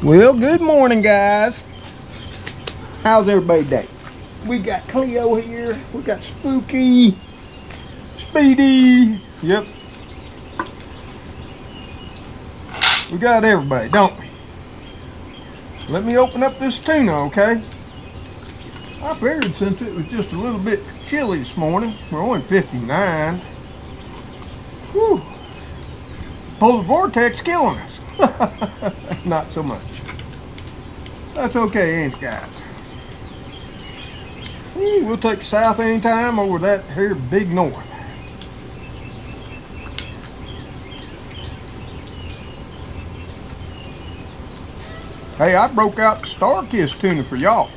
Well, good morning, guys. How's everybody's day? We got Cleo here. We got Spooky, Speedy. Yep. We got everybody, don't we? Let me open up this tuna, okay? I figured since it was just a little bit chilly this morning, we're only 59. Whew. Polar vortex killing us. Not so much. That's okay, ain't it, guys? We'll take south anytime over that here big north. Hey, I broke out the Star-Kissed tuna for y'all.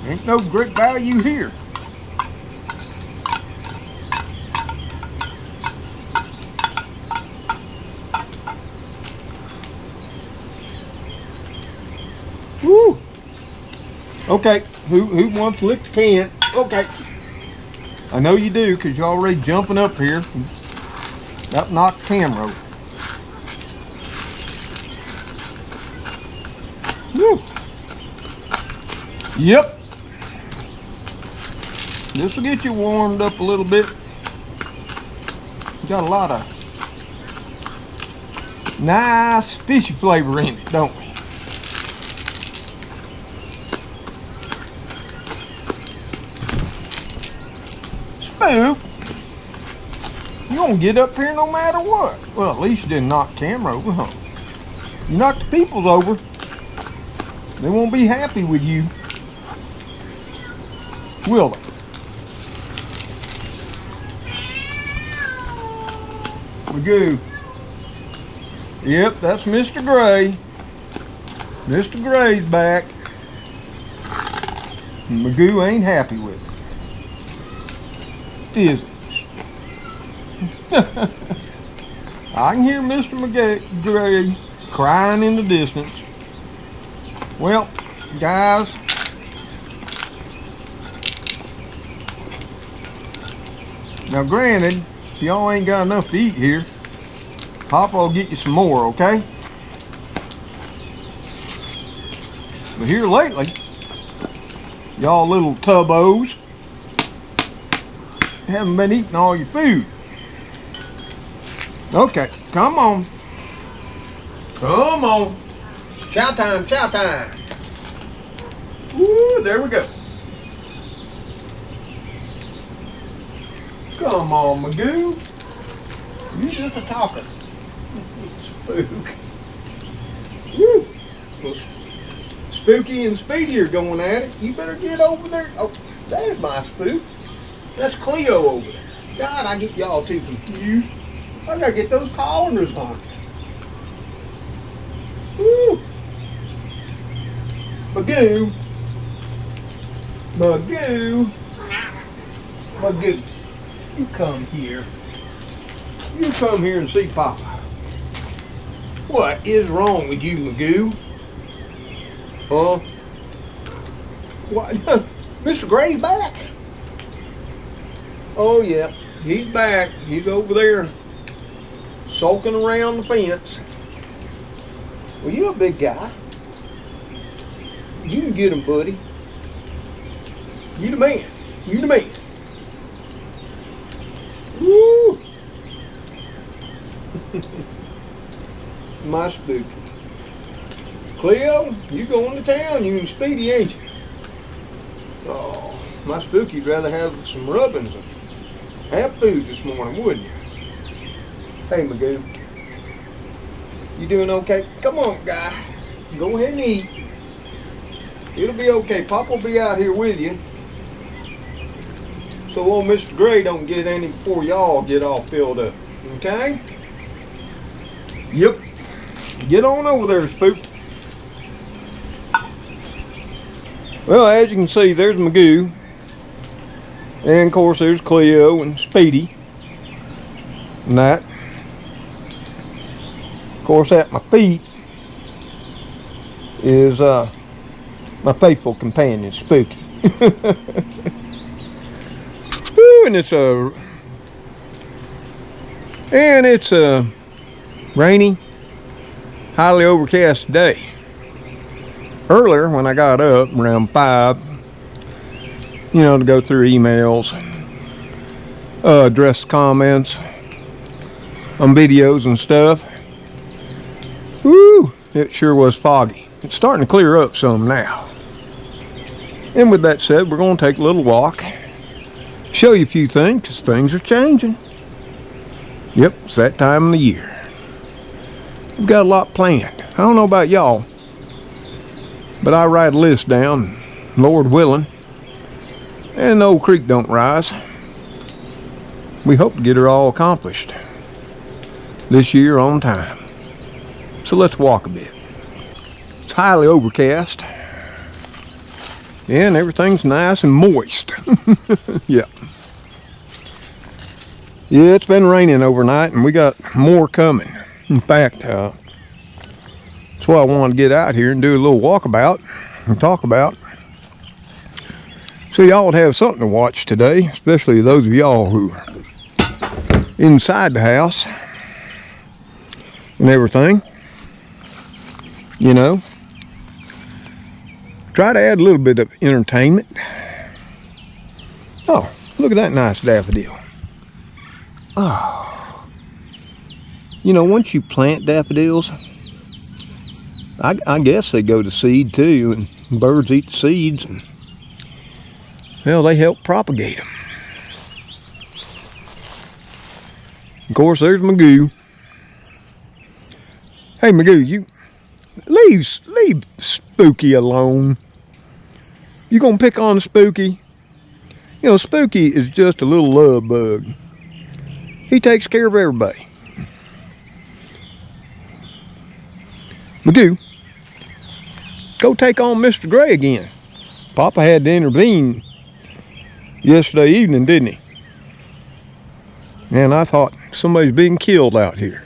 Ain't no great value here. Woo! Okay, who wants to lick the can? Okay. I know you do, because you're already jumping up here. That knocked the camera over. Woo! Yep. This will get you warmed up a little bit. Got a lot of nice fishy flavor in it, don't we? Spook, you gonna get up here no matter what. Well, at least you didn't knock the camera over, huh? You knocked the peoples over, they won't be happy with you, will they? Magoo. Yep, that's Mr. Gray. Mr. Gray's back. Magoo ain't happy with it. Is it? I can hear Mr. Gray crying in the distance. Well, guys, now granted, if y'all ain't got enough to eat here, Papa will get you some more, okay? But here lately, y'all little tubbos haven't been eating all your food. Okay, come on. Come on. Chow time, chow time. Woo, there we go. Come on, Magoo. You just a talker. Spook. Woo. Well, Spooky and Speedy are going at it. You better get over there. Oh, there's my Spook. That's Cleo over there. God, I get y'all too confused. I gotta get those collards on. Woo. Magoo. Magoo. Magoo. You come here. You come here and see Papa. What is wrong with you, Magoo? Huh? What? Mr. Gray's back. Oh yeah, he's back. He's over there sulking around the fence. Well, you're a big guy. You can get him, buddy. You the man. You the man. Woo! My Spooky. Cleo, you going to town, you and Speedy, ain't you? Oh, my Spooky'd rather have some rubbings and have food this morning, wouldn't you? Hey, Magoo. You doing okay? Come on, guy. Go ahead and eat. It'll be okay. Pop will be out here with you. So old Mr. Gray don't get any before y'all get all filled up. Okay? Yep. Get on over there, Spook. Well, as you can see, there's Magoo. And of course there's Cleo and Speedy. And that. Of course at my feet is my faithful companion, Spooky. Woo, and it's rainy. highly overcast day. Earlier when I got up around 5, you know, to go through emails, address comments on videos and stuff, woo, it sure was foggy. It's starting to clear up some now. And with that said, we're going to take a little walk, show you a few things, because things are changing. Yep, it's that time of the year. We've got a lot planned. I don't know about y'all, but I write a list down, Lord willing, and the old creek don't rise. We hope to get her all accomplished this year on time. So let's walk a bit. It's highly overcast. Yeah, and everything's nice and moist. Yeah. Yeah, it's been raining overnight and we got more coming. In fact, that's why I wanted to get out here and do a little walkabout and talk about. So y'all would have something to watch today, especially those of y'all who are inside the house and everything. You know, try to add a little bit of entertainment. Oh, look at that nice daffodil. Oh, you know, once you plant daffodils, I guess they go to seed too, and birds eat the seeds, and well, they help propagate them. Of course, there's Magoo. Hey Magoo, you leave Spooky alone. You gonna pick on Spooky? You know, Spooky is just a little love bug. He takes care of everybody. Magoo, go take on Mr. Gray again. Papa had to intervene yesterday evening, didn't he? And I thought somebody's being killed out here.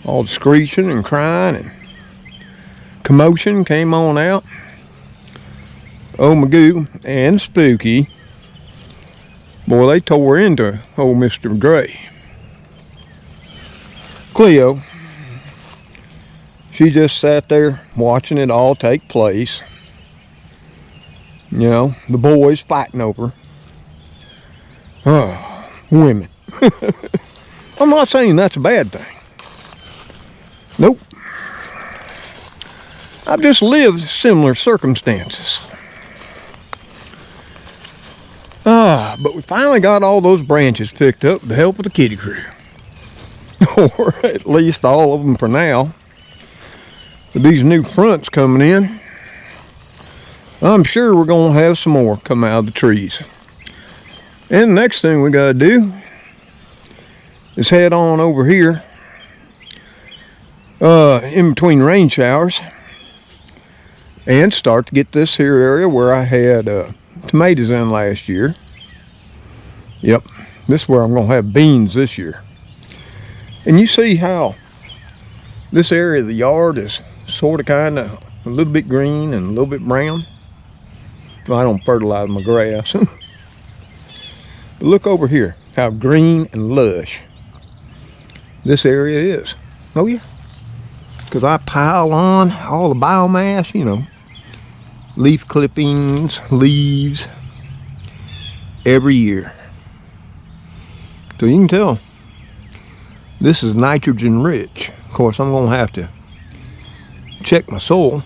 All the screeching and crying and commotion came on out. Oh, Magoo and Spooky, boy, they tore into old Mr. Gray. Cleo, she just sat there watching it all take place. You know, the boys fighting over. Oh, women. I'm not saying that's a bad thing. Nope. I've just lived similar circumstances. But we finally got all those branches picked up with the help of the Kitty Krew. Or at least all of them for now. With these new fronts coming in, I'm sure we're going to have some more come out of the trees. And the next thing we got to do is head on over here in between rain showers and start to get this here area where I had tomatoes in last year. Yep, this is where I'm going to have beans this year. And you see how this area of the yard is sort of kind of a little bit green and a little bit brown. Well, I don't fertilize my grass. But look over here, how green and lush this area is. Oh yeah, because I pile on all the biomass, you know, leaf clippings, leaves, every year. So you can tell this is nitrogen rich. Of course, I'm going to have to check my soil.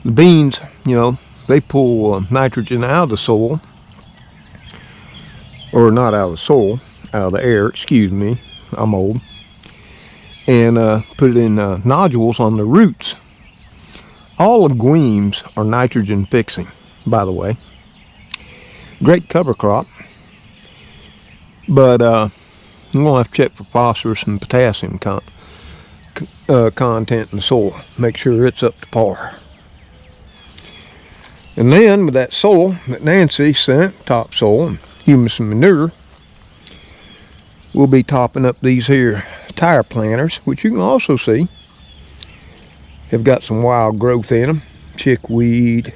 The beans, you know, they pull nitrogen out of the soil. Or not out of the soil, out of the air, excuse me, I'm old. And put it in nodules on the roots. All legumes are nitrogen fixing, by the way. Great cover crop. But I'm going to have to check for phosphorus and potassium content in the soil. Make sure it's up to par. And then with that soil that Nancy sent, topsoil and humus and manure, we'll be topping up these here tire planters, which you can also see have got some wild growth in them. Chickweed,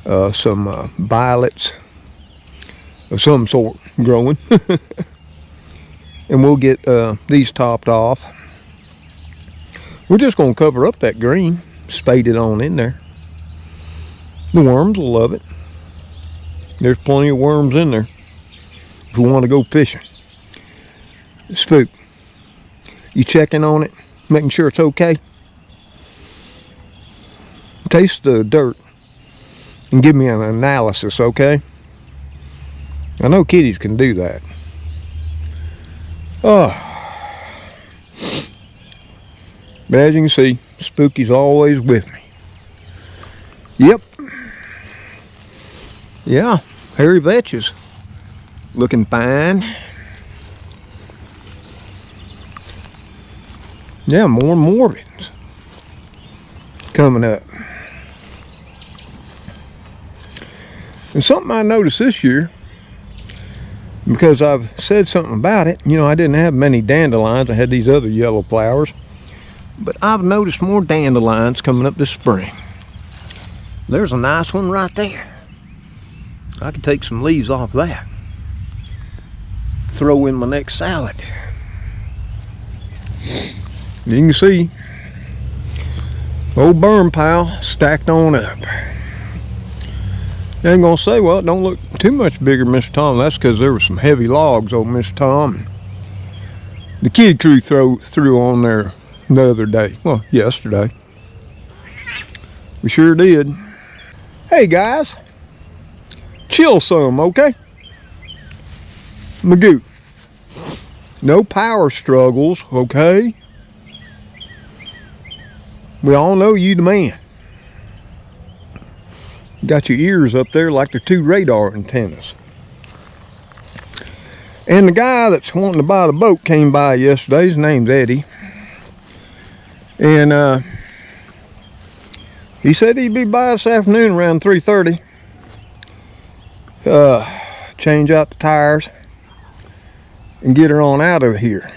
some violets of some sort growing. And we'll get these topped off We're just going to cover up that green, spade it on in there. The worms will love it. There's plenty of worms in there if we want to go fishing. Spook, you checking on it, making sure it's okay? Taste the dirt and give me an analysis, okay? I know kitties can do that. Oh. But as you can see, Spooky's always with me. Yep. Yeah, hairy vetches. Looking fine. Yeah, more Mormons coming up. And something I noticed this year, because I've said something about it, you know, I didn't have many dandelions. I had these other yellow flowers. But I've noticed more dandelions coming up this spring. There's a nice one right there. I could take some leaves off that. Throw in my next salad. You can see old burn pile stacked on up. They ain't gonna say, well, it don't look too much bigger, Mr. Tom. That's because there were some heavy logs on Mr. Tom. The Kitty Krew threw on there the other day. Well, yesterday. We sure did. Hey guys, chill some, okay? Magoo. No power struggles, okay? We all know you the man. Got your ears up there like they're two radar antennas. And the guy that's wanting to buy the boat came by yesterday. His name's Eddie. And he said he'd be by this afternoon around 3:30. Change out the tires and get her on out of here.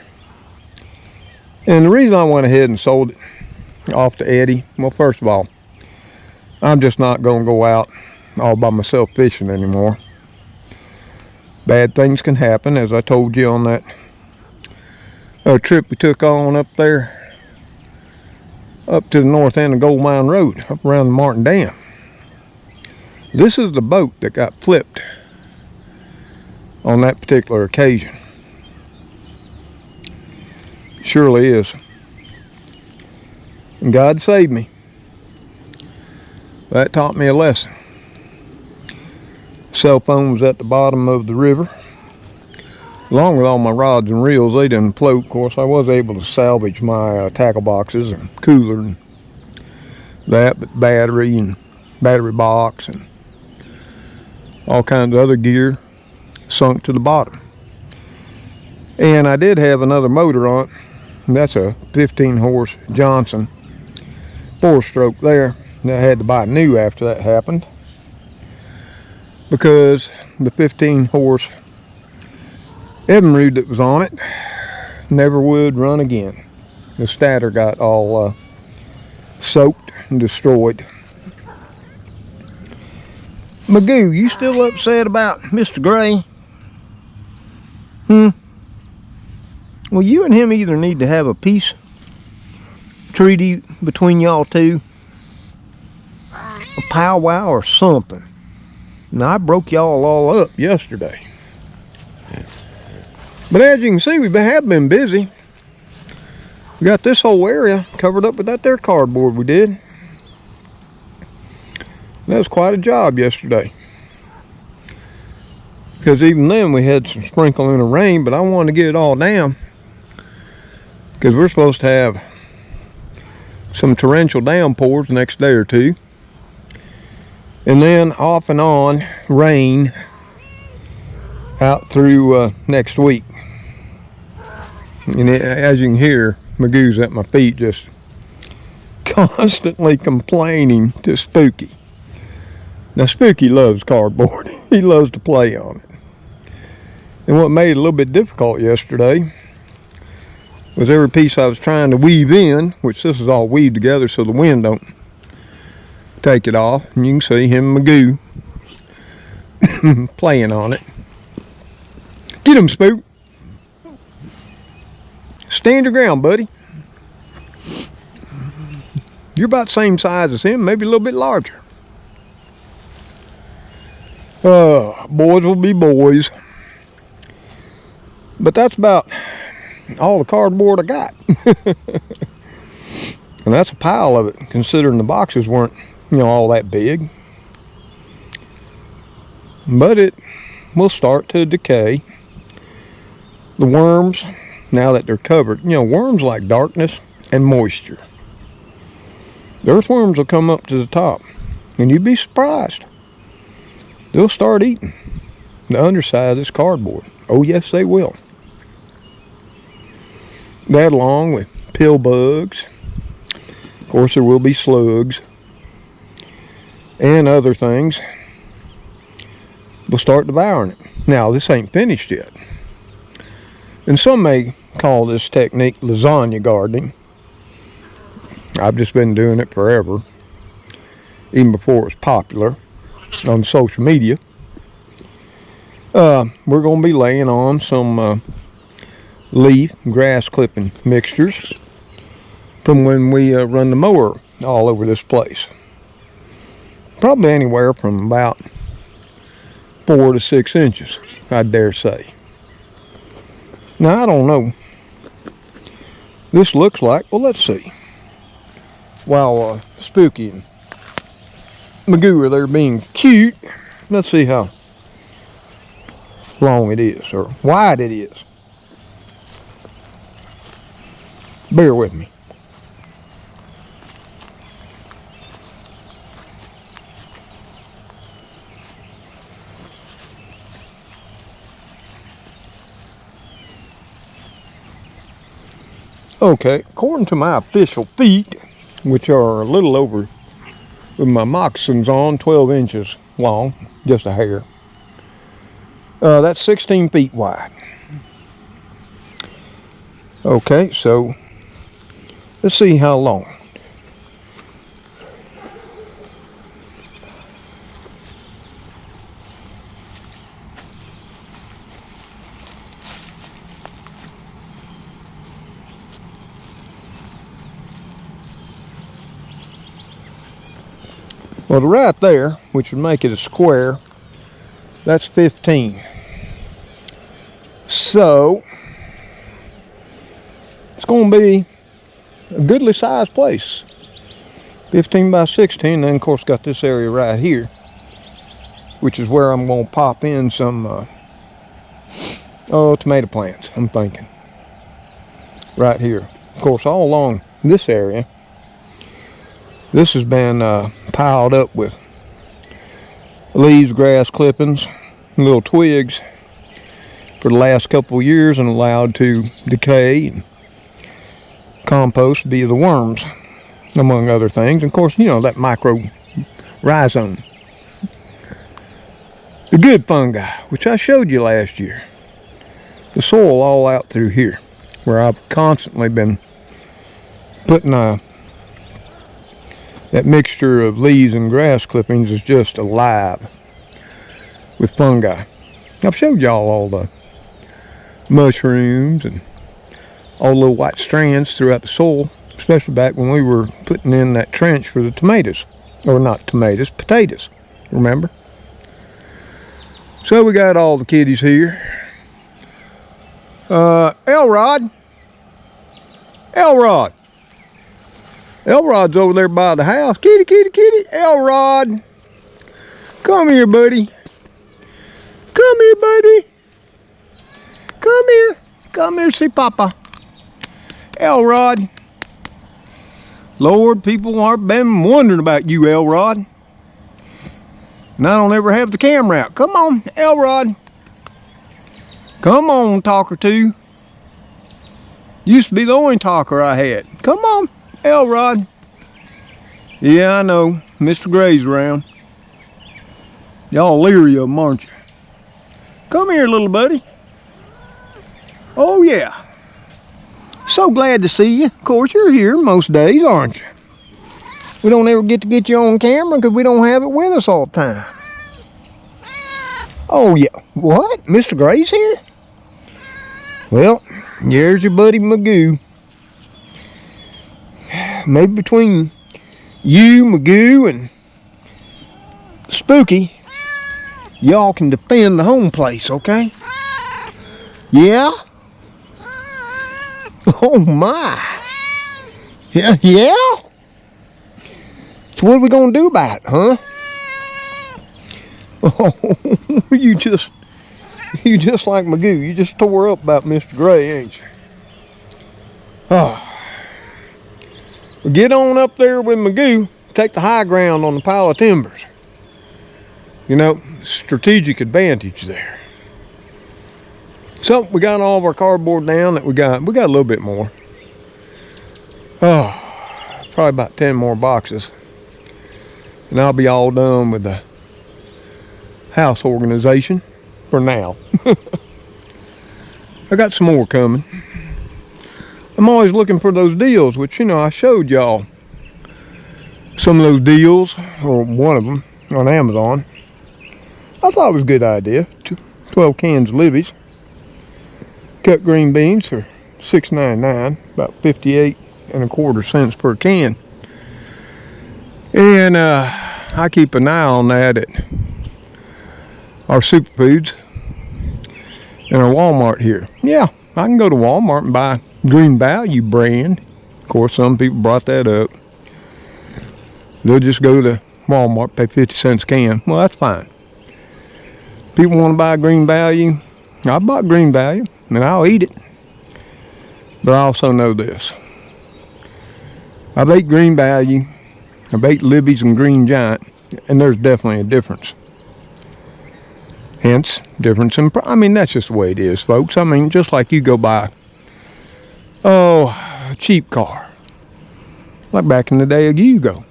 And the reason I went ahead and sold it off to Eddie, well, first of all, I'm just not going to go out all by myself fishing anymore. Bad things can happen, as I told you on that trip we took on up there, up to the north end of Gold Mine Road, up around the Martin Dam. This is the boat that got flipped on that particular occasion. Surely is. And God saved me. That taught me a lesson. Cell phone was at the bottom of the river. Along with all my rods and reels, they didn't float. Of course, I was able to salvage my tackle boxes and cooler and that, but battery and battery box and all kinds of other gear sunk to the bottom. And I did have another motor on it. And that's a 15 horse Johnson 4-stroke there. I had to buy new after that happened, because the 15 horse Evinrude that was on it never would run again. The stator got all soaked and destroyed. Magoo, you still upset about Mr. Gray? Well, you and him either need to have a peace treaty between y'all two, a powwow or something. Now, I broke y'all all up yesterday. But as you can see, we have been busy. We got this whole area covered up with that there cardboard we did. That was quite a job yesterday. Because even then we had some sprinkling of rain, but I wanted to get it all down. Because we're supposed to have some torrential downpours the next day or two. And then off and on rain out through next week. And as you can hear, Magoo's at my feet just constantly complaining to Spooky. Now Spooky loves cardboard. He loves to play on it. And what made it a little bit difficult yesterday was every piece I was trying to weave in, which this is all weaved together so the wind don't take it off. And you can see him and Magoo playing on it. Get him, Spook. Stand your ground, buddy. You're about the same size as him, maybe a little bit larger. Boys will be boys. But that's about all the cardboard I got. And that's a pile of it, considering the boxes weren't, all that big. But it will start to decay. The worms, now that they're covered, worms like darkness and moisture. The earthworms will come up to the top, and you'd be surprised. They'll start eating the underside of this cardboard. Oh yes, they will. That along with pill bugs. Of course, there will be slugs and other things. Will start devouring it. Now, this ain't finished yet. And some may call this technique lasagna gardening. I've just been doing it forever, even before it was popular on social media. We're going to be laying on some leaf and grass clipping mixtures from when we run the mower all over this place. Probably anywhere from about 4 to 6 inches, I dare say. Now, I don't know. This looks like, well, let's see. While Spooky and Magoo are there being cute, let's see how long it is, or wide it is. Bear with me. Okay, according to my official feet, which are a little over, with my moccasins on, 12 inches long, just a hair. That's 16 feet wide. Okay, so let's see how long. Well, right there, which would make it a square, that's 15. So, it's going to be a goodly sized place. 15 by 16, then of course got this area right here, which is where I'm going to pop in some tomato plants, I'm thinking. Right here. Of course, all along this area, this has been piled up with leaves, grass clippings, little twigs for the last couple of years, and allowed to decay and compost via the worms, among other things. And of course, that micro rhizome. The good fungi, which I showed you last year. The soil all out through here, where I've constantly been putting that mixture of leaves and grass clippings is just alive with fungi. I've showed y'all all the mushrooms and all the little white strands throughout the soil, especially back when we were putting in that trench for the tomatoes. Or not tomatoes, potatoes, remember? So we got all the kitties here. Elrod. Elrod's over there by the house. Kitty, kitty, kitty. Elrod. Come here, buddy. Come here, buddy. Come here. Come here, see Papa. Elrod. Lord, people have been wondering about you, Elrod. And I don't ever have the camera out. Come on, Elrod. Come on, talker two. Used to be the only talker I had. Come on, Elrod. Yeah, I know. Mr. Gray's around. Y'all leery of him, aren't you? Come here, little buddy. Oh, yeah. So glad to see you. Of course, you're here most days, aren't you? We don't ever get to get you on camera because we don't have it with us all the time. Oh, yeah. What? Mr. Gray's here? Well, there's your buddy Magoo. Maybe between you, Magoo, and Spooky, y'all can defend the home place, okay? Yeah? Oh my. Yeah, yeah? So what are we gonna do about it, huh? Oh, you just like Magoo. You just tore up about Mr. Gray, ain't you? Oh. Well, get on up there with Magoo. Take the high ground on the pile of timbers. You know, strategic advantage there. So we got all of our cardboard down that we got a little bit more. Oh, probably about 10 more boxes. And I'll be all done with the house organization for now. I got some more coming. I'm always looking for those deals, which, you know, I showed y'all some of those deals, or one of them, on Amazon. I thought it was a good idea. 12 cans of Libby's. Cut green beans for $6.99, about 58 1/4 cents per can. And I keep an eye on that at our superfoods and our Walmart here. Yeah, I can go to Walmart and buy Green Value brand. Of course, some people brought that up. They'll just go to Walmart, pay 50 cents a can. Well, that's fine. People want to buy Green Value. I bought Green Value, and I'll eat it. But I also know this. I've ate Green Value, I've ate Libby's and Green Giant, and there's definitely a difference. Hence, difference in price. I mean, that's just the way it is, folks. I mean, just like you go buy, a cheap car. Like back in the day of Yugo.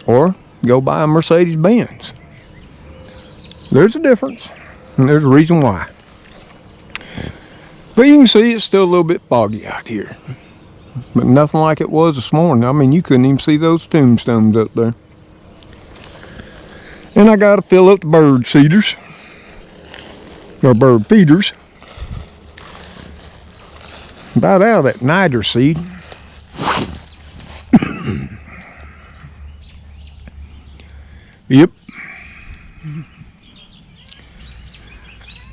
Or go buy a Mercedes-Benz. There's a difference, and there's a reason why. But you can see it's still a little bit foggy out here. But nothing like it was this morning. I mean, you couldn't even see those tombstones up there. And I got to fill up the bird seeders. Or bird feeders. About out of that niter seed. Yep.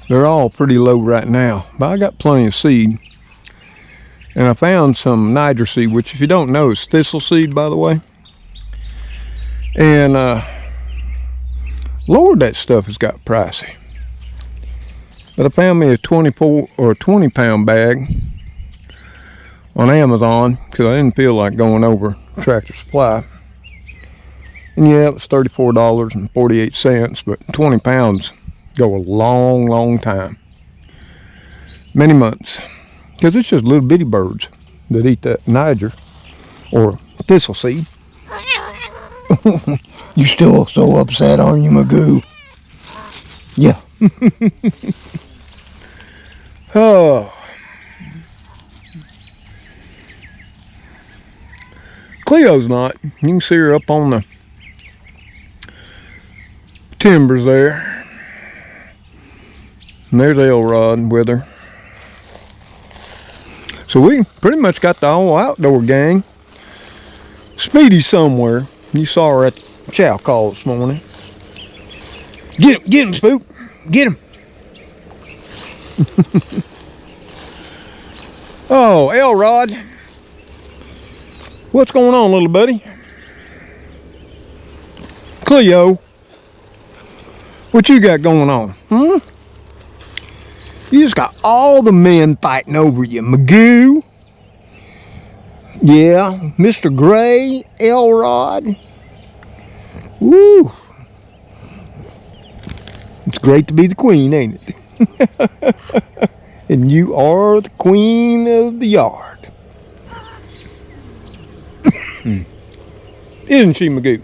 They're all pretty low right now. But I got plenty of seed. And I found some niter seed, which if you don't know is thistle seed, by the way. And Lord, that stuff has got pricey. But I found me a 24 or a 20-pound bag on Amazon because I didn't feel like going over Tractor Supply. And yeah, it was $34.48, but 20 pounds go a long, long time. Many months. Because it's just little bitty birds that eat that Niger or thistle seed. You still so upset, aren't you, Magoo? Yeah. Oh. Cleo's not. You can see her up on the timbers there. And there's Elrod with her. So we pretty much got the whole outdoor gang. Speedy's somewhere. You saw her at the chow call this morning. Get him, Spook. Get him. Oh, Elrod. What's going on, little buddy? Cleo. What you got going on? You just got all the men fighting over you, Magoo. Yeah, Mr. Gray, Elrod. Woo. It's great to be the queen, ain't it? And you are the queen of the yard. Isn't she, Magoo?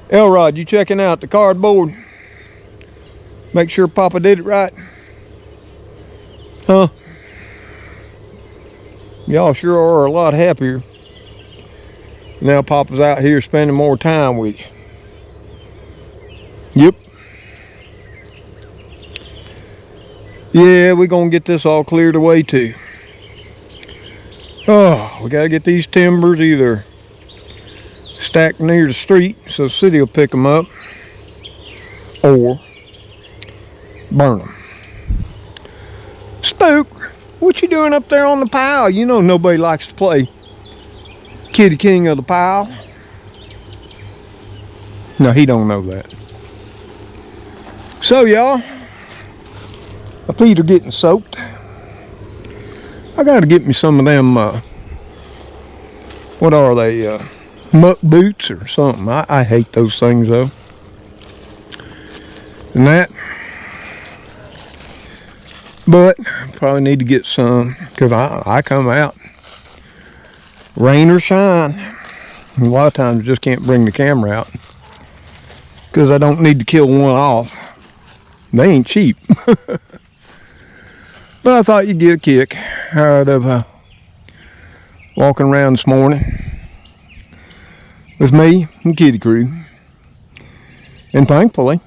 Elrod, you checking out the cardboard? Make sure Papa did it right. Huh? Y'all sure are a lot happier. Now Papa's out here spending more time with you. Yep. Yeah, we're gonna get this all cleared away too. Oh, we gotta get these timbers either stacked near the street so the city will pick them up, or burn them. Spook, what you doing up there on the pile? You know nobody likes to play Kitty King of the pile. No, he don't know that. So y'all, my feet are getting soaked. I gotta get me some of them, what are they, muck boots or something. I hate those things though. And that, but probably need to get some, because I come out, rain or shine. A lot of times I just can't bring the camera out, because I don't need to kill one off. They ain't cheap. But I thought you'd get a kick out of walking around this morning with me and Kitty Krew. And thankfully,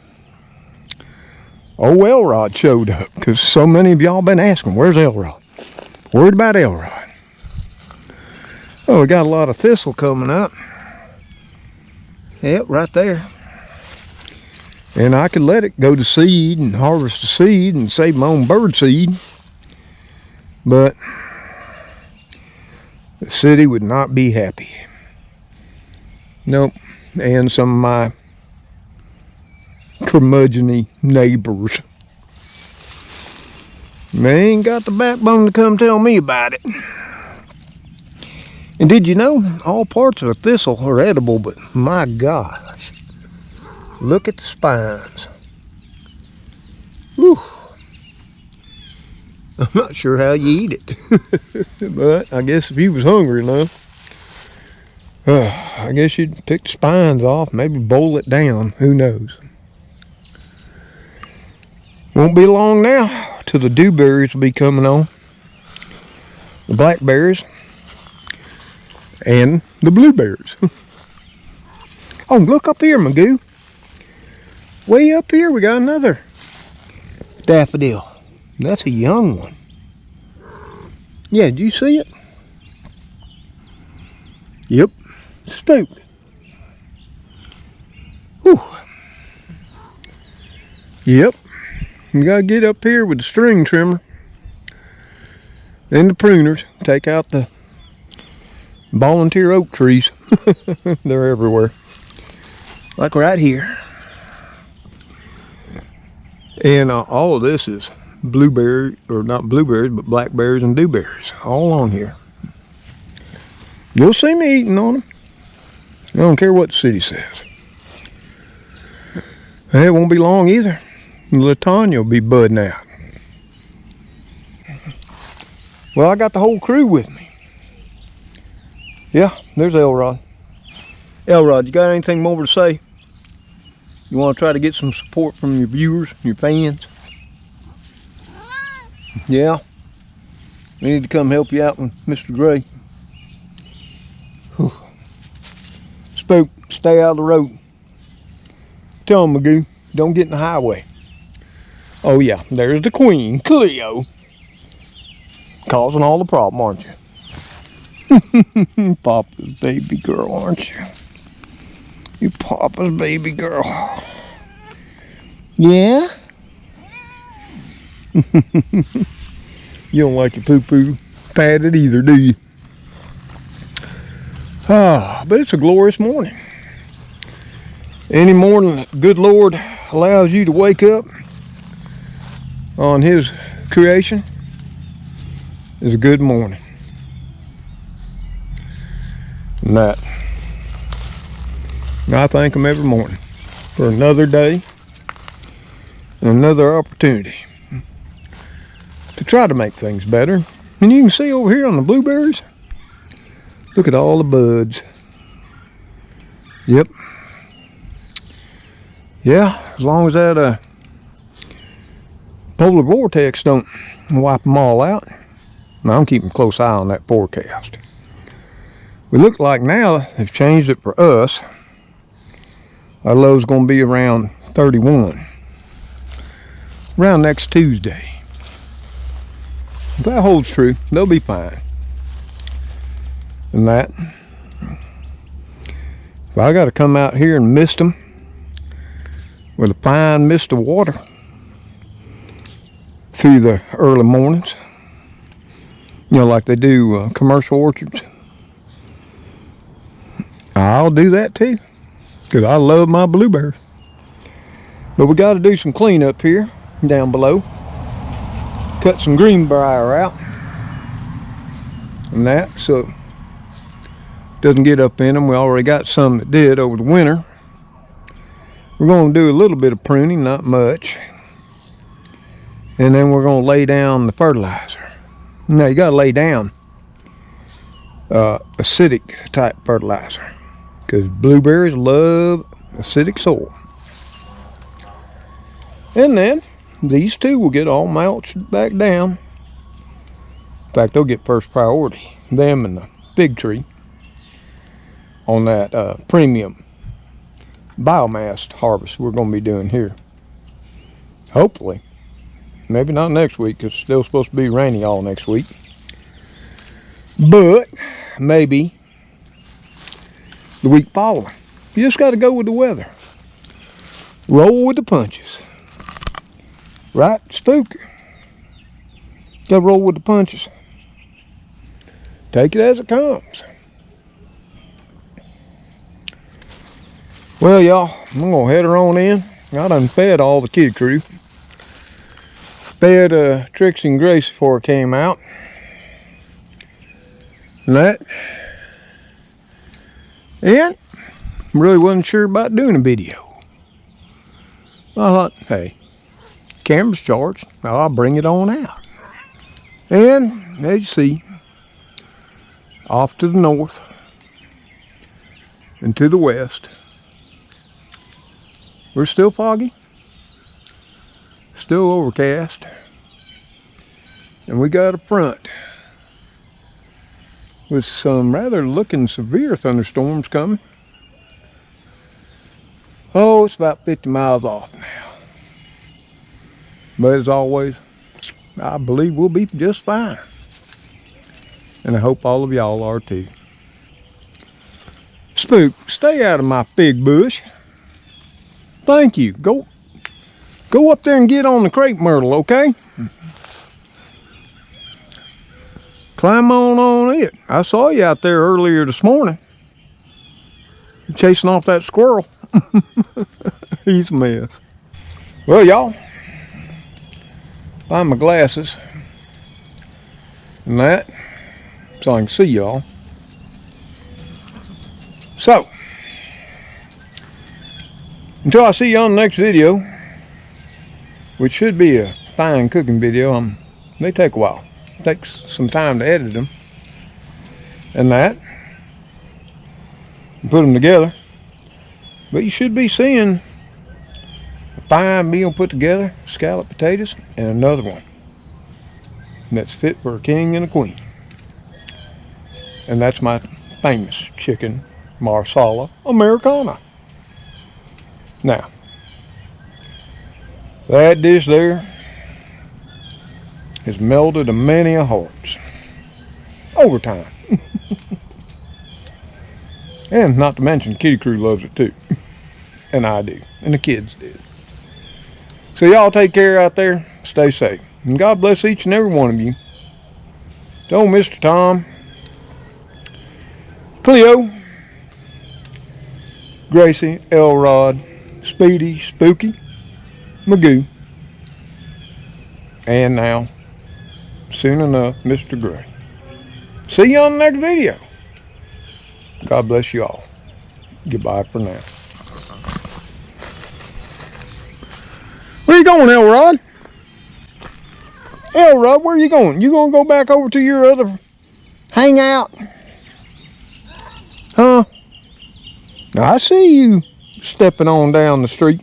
old Elrod showed up, because so many of y'all been asking, where's Elrod? Worried about Elrod. Oh, we got a lot of thistle coming up. Yep, right there. And I could let it go to seed and harvest the seed and save my own bird seed. But the city would not be happy. Nope. And some of my curmudgeon-y neighbors. They ain't got the backbone to come tell me about it. And did you know all parts of a thistle are edible, but my gosh, look at the spines. Whew. I'm not sure how you eat it. But I guess if you was hungry enough, I guess you'd pick the spines off, maybe boil it down, who knows. Won't be long now till the dewberries will be coming on. The blackberries and the blueberries. Oh, look up here, Magoo. Way up here we got another daffodil. That's a young one. Yeah, did you see it? Yep. Spooked. Whew. Yep. You gotta get up here with the string trimmer and the pruners. Take out the volunteer oak trees. They're everywhere. Like right here. And all of this is blueberry, or not blueberries, but blackberries and dewberries, all on here. You'll see me eating on them. I don't care what the city says. It won't be long either. LaTanya will be budding out. Well, I got the whole crew with me. Yeah, there's Elrod. Elrod, you got anything more to say? You want to try to get some support from your viewers, your fans? Yeah. We need to come help you out with Mr. Gray. Whew. Spook, stay out of the road. Tell him, Magoo, don't get in the highway. Oh yeah, there's the queen, Cleo. Causing all the problem, aren't you? Papa's baby girl, aren't you? You Papa's baby girl. Yeah? You don't like your poo-poo padded either, do you? But it's a glorious morning. Any morning that the good Lord allows you to wake up on His creation is a good morning. And that, I thank Him every morning for another day and another opportunity to try to make things better. And you can see over here on the blueberries, look at all the buds. Yep. Yeah, as long as that polar vortex don't wipe them all out. I'm keeping a close eye on that forecast. We look like now they've changed it for us. Our low's going to be around 31. Around next Tuesday. If that holds true, they'll be fine. and that. So I got to come out here and mist them with a fine mist of water through the early mornings. You know, like they do commercial orchards. I'll do that too, because I love my blueberries. But we got to do some cleanup here, down below. Cut some greenbrier out, and that, so it doesn't get up in them. We already got some that did over the winter. We're going to do a little bit of pruning, not much. And then we're going to lay down the fertilizer. Now you got to lay down acidic type fertilizer, because blueberries love acidic soil. And then these two will get all mulched back down. In fact, they'll get first priority, them and the fig tree, on that premium biomass harvest we're going to be doing here. Hopefully. Maybe not next week, because it's still supposed to be rainy all next week. But maybe the week following. You just got to go with the weather. Roll with the punches. Right, Spooky? Got to roll with the punches. Take it as it comes. Well, y'all, I'm going to head her on in. I done fed all the Kitty Krew. Fed Trixie and Grace before I came out. And that. And really wasn't sure about doing a video. I thought, hey, camera's charged. I'll bring it on out. And as you see, off to the north and to the west, we're still foggy, still overcast, and we got a front with some rather looking severe thunderstorms coming. Oh, it's about 50 miles off now. But as always, I believe we'll be just fine. And I hope all of y'all are too. Spook, stay out of my fig bush. Thank you. Go up there and get on the crepe myrtle, okay? Climb on it. I saw you out there earlier this morning, chasing off that squirrel. He's a mess. Well, y'all, find my glasses and that, so I can see y'all. So, until I see you on the next video, which should be a fine cooking video. They take a while. It takes some time to edit them and that, and put them together. But you should be seeing a fine meal put together, scalloped potatoes, and another one that's fit for a king and a queen. And that's my famous chicken marsala americana. Now, that dish there has melted a many a hearts over time. And not to mention, Kitty Krew loves it too. And I do. And the kids did. So y'all take care out there. Stay safe. And God bless each and every one of you. So Mr. Tom, Cleo, Gracie, Elrod, Speedy, Spooky, Magoo, and now, soon enough, Mr. Gray. See you on the next video. God bless you all. Goodbye for now. Where you going, Elrod? Elrod, where you going? You gonna go back over to your other hangout? Huh? I see you stepping on down the street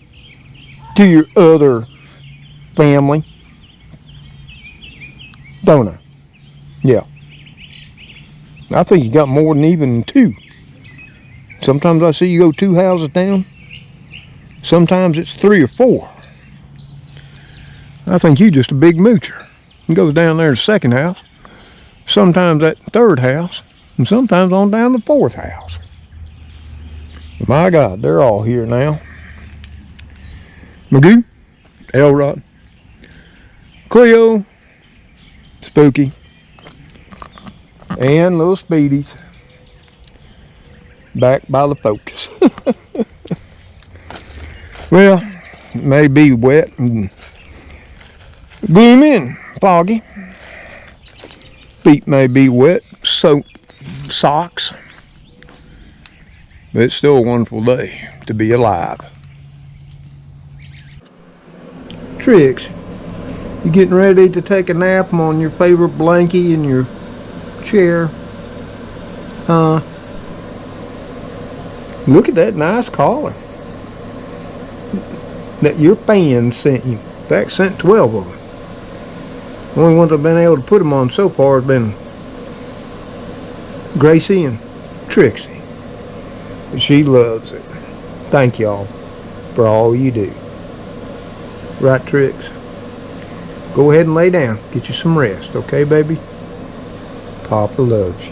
to your other family. Don't I? Yeah. I think you got more than even two. Sometimes I see you go 2 houses down. Sometimes it's 3 or 4. I think you just a big moocher. You goes down there to the second house. Sometimes that third house. and sometimes on down the 4th house. My God, they're all here now. Magoo, Elrod, Cleo, Spooky, and little Speedy's back by the Focus. Well, it may be wet and gloomy and foggy. Feet may be wet, soaked socks. But it's still a wonderful day to be alive. Tricks, you getting ready to take a nap on your favorite blankie in your chair? Look at that nice collar that your fans sent you. In fact, sent 12 of them. The only ones I've been able to put them on so far have been Gracie and Trixie. She loves it. Thank y'all for all you do. Right, Trix? Go ahead and lay down. Get you some rest, okay, baby? Papa loves you.